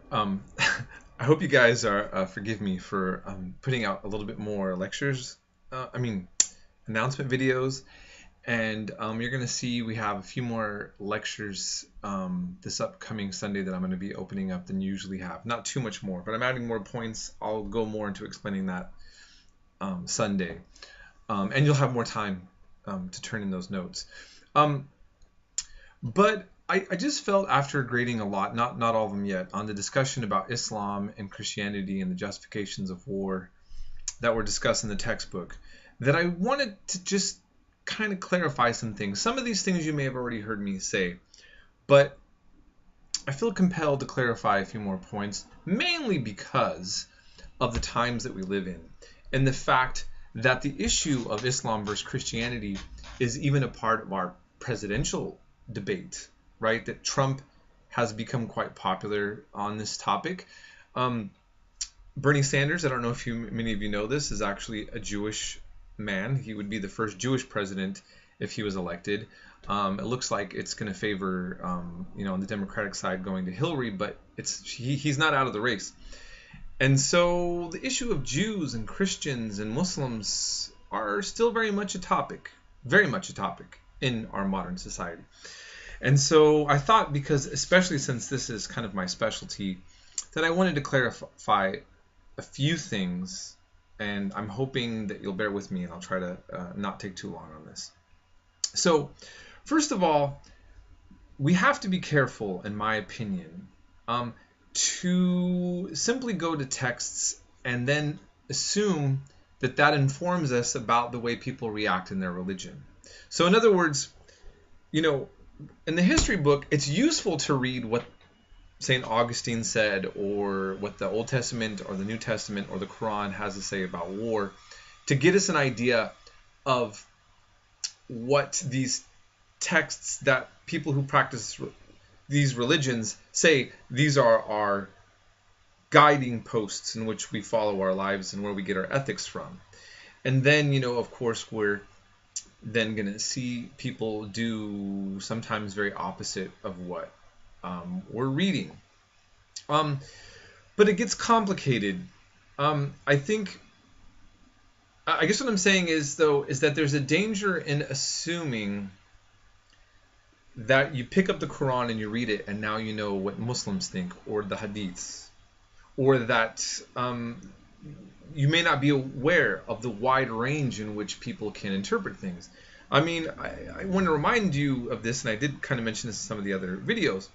Um, I hope you guys are forgive me for putting out a little bit more lectures. I mean announcement videos, and you're gonna see we have a few more lectures this upcoming Sunday that I'm gonna be opening up than you usually have. Not too much more, but I'm adding more points. I'll go more into explaining that Sunday, and you'll have more time to turn in those notes. Um, But I just felt after grading a lot, not all of them yet, on the discussion about Islam and Christianity and the justifications of war that were discussed in the textbook, that I wanted to just kind of clarify some things. Some of these things you may have already heard me say, but I feel compelled to clarify a few more points, mainly because of the times that we live in and the fact that the issue of Islam versus Christianity is even a part of our presidential debate, right? That Trump has become quite popular on this topic. Um, Bernie Sanders, I don't know if many of you know this, is actually a Jewish man. He would be the first Jewish president if he was elected. It looks like it's going to favor, on the Democratic side going to Hillary, but he's not out of the race. And so the issue of Jews and Christians and Muslims are still very much a topic in our modern society. And so I thought, because especially since this is kind of my specialty, that I wanted to clarify a few things, and I'm hoping that you'll bear with me and I'll try to not take too long on this. So first of all, we have to be careful, in my opinion, to simply go to texts and then assume that that informs us about the way people react in their religion. So in other words, in the history book, it's useful to read what St. Augustine said, or what the Old Testament or the New Testament or the Quran has to say about war, to get us an idea of what these texts that people who practice these religions say these are our guiding posts in which we follow our lives and where we get our ethics from. And then, of course, we're then going to see people do sometimes very opposite of what we're reading. But it gets complicated. I guess what I'm saying is that there's a danger in assuming that you pick up the Quran and you read it and now you know what Muslims think, or the Hadiths, or that you may not be aware of the wide range in which people can interpret things. I mean, I want to remind you of this, and I did kind of mention this in some of the other videos.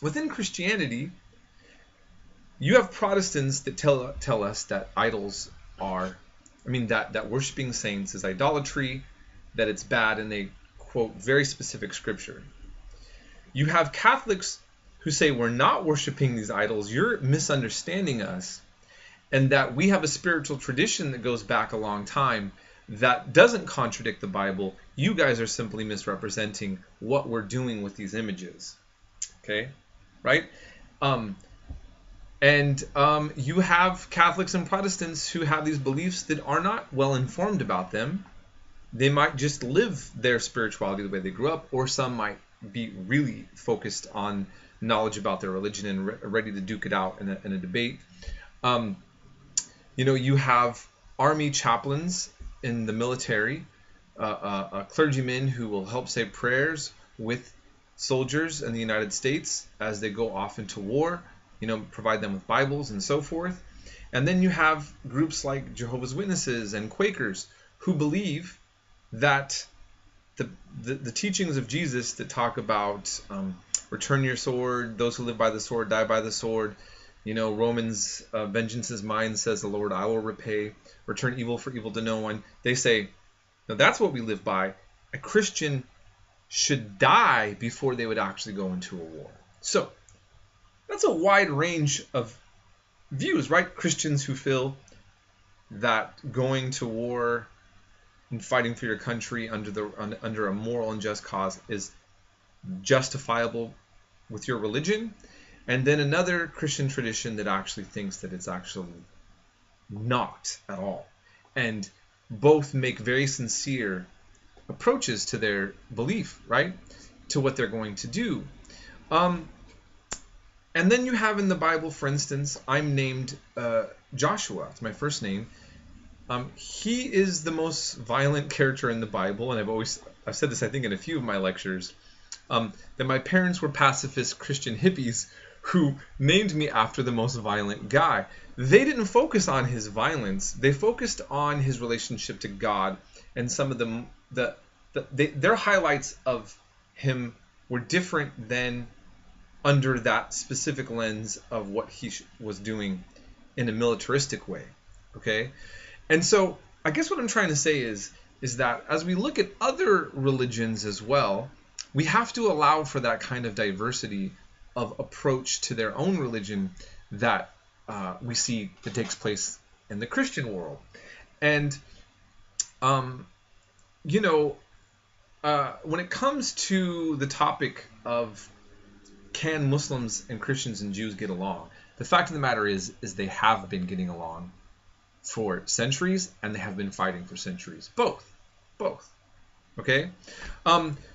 Within Christianity, you have Protestants that tell us that idols are, that worshiping saints is idolatry, that it's bad, and they quote very specific scripture. You have Catholics who say we're not worshiping these idols, you're misunderstanding us, and that we have a spiritual tradition that goes back a long time that doesn't contradict the Bible. You guys are simply misrepresenting what we're doing with these images. Okay? Right? You have Catholics and Protestants who have these beliefs that are not well informed about them. They might just live their spirituality the way they grew up, or some might be really focused on knowledge about their religion and ready to duke it out in a debate. You have army chaplains in the military, clergymen who will help say prayers with soldiers in the United States as they go off into war, provide them with Bibles and so forth. And then you have groups like Jehovah's Witnesses and Quakers who believe that the teachings of Jesus that talk about return your sword, those who live by the sword die by the sword, Romans, vengeance is mine, says the Lord, I will repay, return evil for evil to no one. They say, now that's what we live by. A Christian should die before they would actually go into a war. So that's a wide range of views, right? Christians who feel that going to war and fighting for your country under a moral and just cause is justifiable with your religion. And then another Christian tradition that actually thinks that it's actually not at all. And both make very sincere approaches to their belief, right? To what they're going to do. And And then you have in the Bible, for instance, I'm named Joshua. It's my first name. He is the most violent character in the Bible, and I've said this, I think, in a few of my lectures, that my parents were pacifist Christian hippies who named me after the most violent guy. They didn't focus on his violence. They focused on his relationship to God, and some of them, their highlights of him were different than under that specific lens of what he was doing in a militaristic way. Okay? And so I guess what I'm trying to say is that as we look at other religions as well, we have to allow for that kind of diversity of approach to their own religion that we see that takes place in the Christian world. And, when it comes to the topic of can Muslims and Christians and Jews get along, the fact of the matter is they have been getting along for centuries, and they have been fighting for centuries. Both. Okay?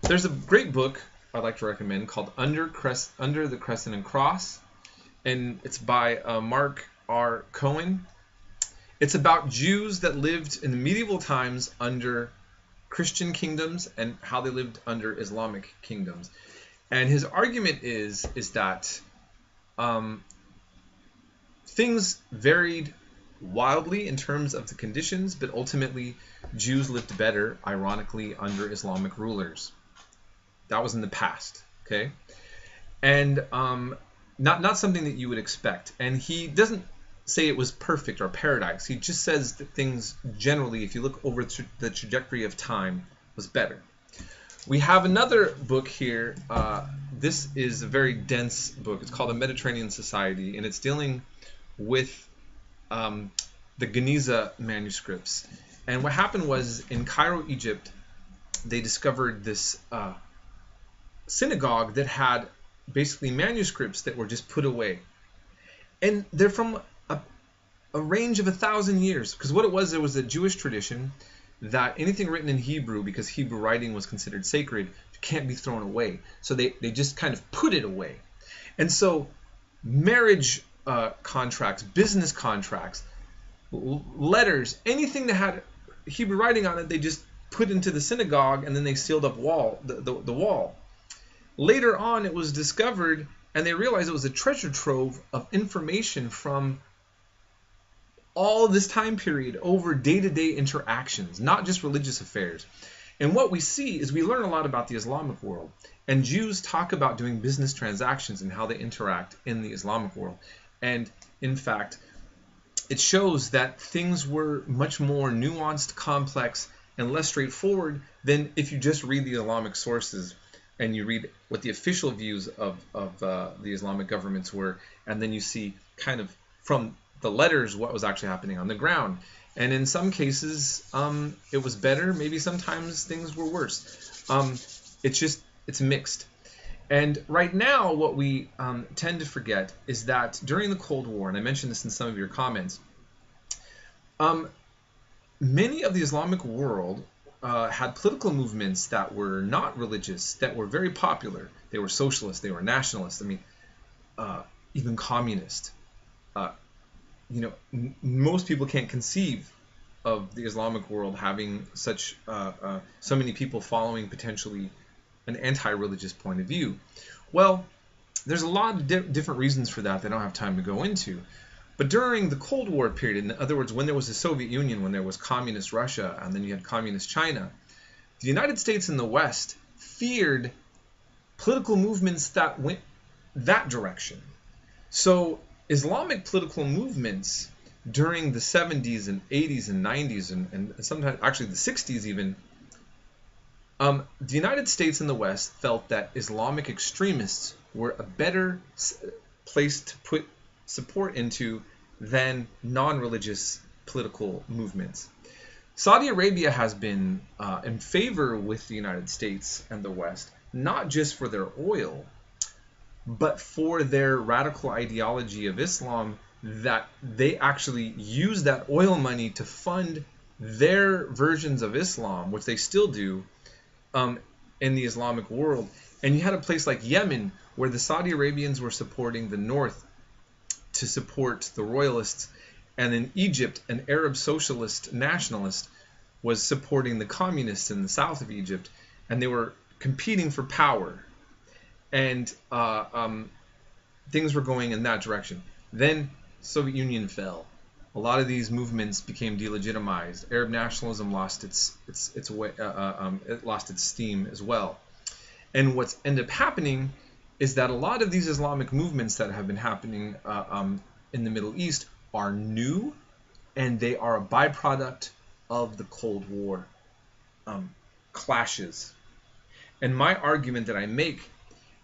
There's a great book I'd like to recommend called Under the Crescent and Cross, and it's by Mark R. Cohen. It's about Jews that lived in the medieval times under Christian kingdoms and how they lived under Islamic kingdoms. And his argument is that things varied wildly in terms of the conditions, but ultimately Jews lived better, ironically, under Islamic rulers. That was in the past, okay? And not something that you would expect. And he doesn't say it was perfect or paradise. He just says that things generally, if you look over the trajectory of time, was better. We have another book here. This is a very dense book. It's called A Mediterranean Society, and it's dealing with the Geniza manuscripts. And what happened was in Cairo, Egypt, they discovered this synagogue that had basically manuscripts that were just put away. And they're from a range of 1,000 years. Because what it was, there was a Jewish tradition that anything written in Hebrew, because Hebrew writing was considered sacred, can't be thrown away. So they just kind of put it away. And so marriage contracts, business contracts, letters, anything that had Hebrew writing on it, they just put into the synagogue, and then they sealed up the wall. Later on, it was discovered, and they realized it was a treasure trove of information from all this time period over day-to-day interactions, not just religious affairs. And what we see is we learn a lot about the Islamic world, and Jews talk about doing business transactions and how they interact in the Islamic world. And in fact, it shows that things were much more nuanced, complex, and less straightforward than if you just read the Islamic sources and you read what the official views of the Islamic governments were, and then you see kind of from the letters what was actually happening on the ground. And in some cases, it was better. Maybe sometimes things were worse. It's mixed. And right now, what we tend to forget is that during the Cold War, and I mentioned this in some of your comments, many of the Islamic world had political movements that were not religious, that were very popular. They were socialist, they were nationalist, even communist. Most people can't conceive of the Islamic world having so many people following potentially an anti-religious point of view. Well, there's a lot of different reasons for that I don't have time to go into. But during the Cold War period, in other words, when there was the Soviet Union, when there was communist Russia, and then you had communist China, the United States and the West feared political movements that went that direction. So Islamic political movements during the 70s and 80s and 90s and sometimes actually the 60s even, the United States and the West felt that Islamic extremists were a better place to put support into than non-religious political movements. Saudi Arabia has been in favor with the United States and the West, not just for their oil, but for their radical ideology of Islam, that they actually use that oil money to fund their versions of Islam, which they still do, in the Islamic world. And you had a place like Yemen where the Saudi Arabians were supporting the north to support the royalists, and in Egypt, an Arab socialist nationalist was supporting the communists in the south of Egypt, and they were competing for power, and things were going in that direction. Then Soviet Union fell. A lot of these movements became delegitimized. Arab nationalism lost it lost its steam as well. And what's ended up happening is that a lot of these Islamic movements that have been happening in the Middle East are new, and they are a byproduct of the Cold War clashes. And my argument that I make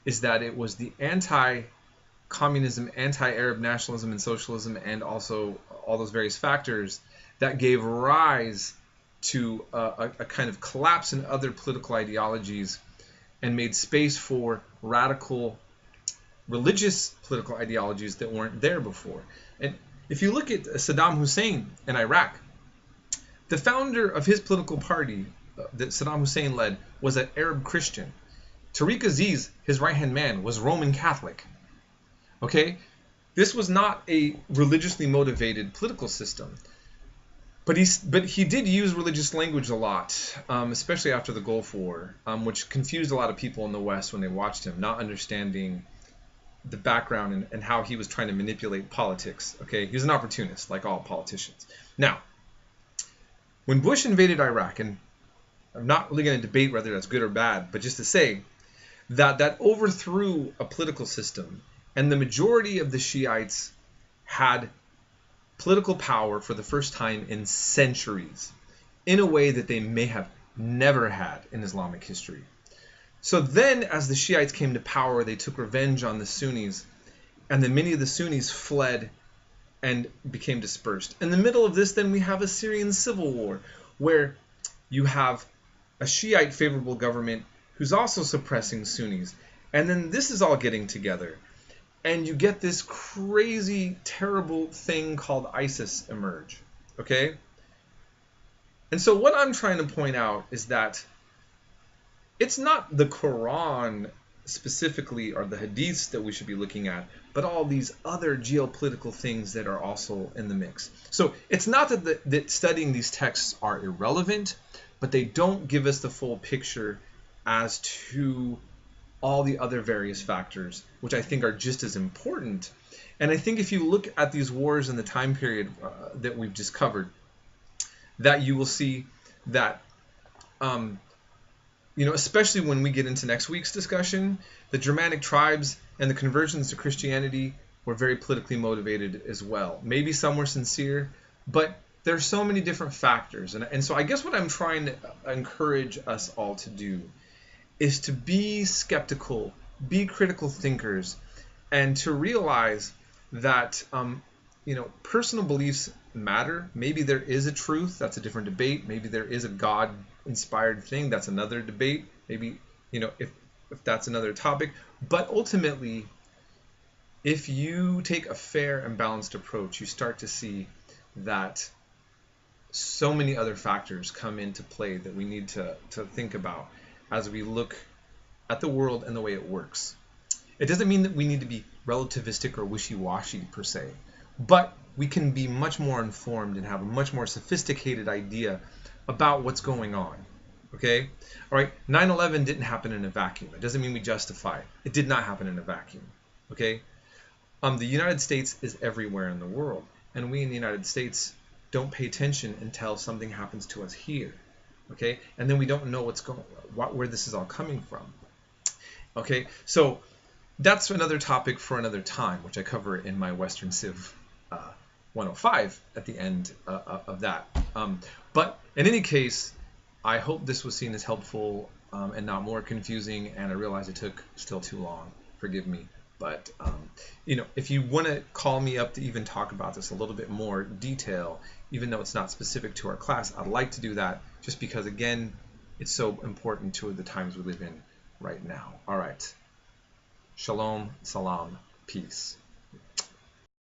is that it was the anti-communism, anti-Arab nationalism and socialism, and also all those various factors that gave rise to a kind of collapse in other political ideologies and made space for radical religious political ideologies that weren't there before. And if you look at Saddam Hussein in Iraq, the founder of his political party that Saddam Hussein led was an Arab Christian. Tariq Aziz, his right-hand man, was Roman Catholic. Okay? This was not a religiously motivated political system. But he did use religious language a lot, especially after the Gulf War, which confused a lot of people in the West when they watched him, not understanding the background and how he was trying to manipulate politics. Okay, he was an opportunist, like all politicians. Now, when Bush invaded Iraq, and I'm not really going to debate whether that's good or bad, but just to say that that overthrew a political system, and the majority of the Shiites had political power for the first time in centuries, in a way that they may have never had in Islamic history. So then, as the Shiites came to power, they took revenge on the Sunnis, and then many of the Sunnis fled and became dispersed. In the middle of this, then we have a Syrian civil war, where you have a Shiite favorable government who's also suppressing Sunnis. And then this is all getting together. And you get this crazy, terrible thing called ISIS emerge. Okay? And so what I'm trying to point out is that it's not the Quran specifically or the Hadiths that we should be looking at, but all these other geopolitical things that are also in the mix. So it's not that studying these texts are irrelevant, but they don't give us the full picture as to all the other various factors, which I think are just as important. And I think if you look at these wars in the time period that we've just covered, that you will see that, especially when we get into next week's discussion, the Germanic tribes and the conversions to Christianity were very politically motivated as well. Maybe some were sincere, but there's so many different factors. And so I guess what I'm trying to encourage us all to do is to be skeptical, be critical thinkers, and to realize that personal beliefs matter. Maybe there is a truth, that's a different debate. Maybe there is a God-inspired thing, that's another debate. Maybe, if that's another topic. But ultimately, if you take a fair and balanced approach, you start to see that so many other factors come into play that we need to think about as we look at the world and the way it works. It doesn't mean that we need to be relativistic or wishy-washy per se, but we can be much more informed and have a much more sophisticated idea about what's going on. Okay? All right, 9/11 didn't happen in a vacuum. It doesn't mean we justify it. It did not happen in a vacuum. Okay? The United States is everywhere in the world, and we in the United States don't pay attention until something happens to us here. Okay, and then we don't know where this is all coming from. Okay, so that's another topic for another time, which I cover in my Western Civ 105 at the end of that. But in any case, I hope this was seen as helpful and not more confusing. And I realize it took still too long. Forgive me. But if you want to call me up to even talk about this a little bit more detail, even though it's not specific to our class, I'd like to do that just because, again, it's so important to the times we live in right now. All right. Shalom, salam, peace.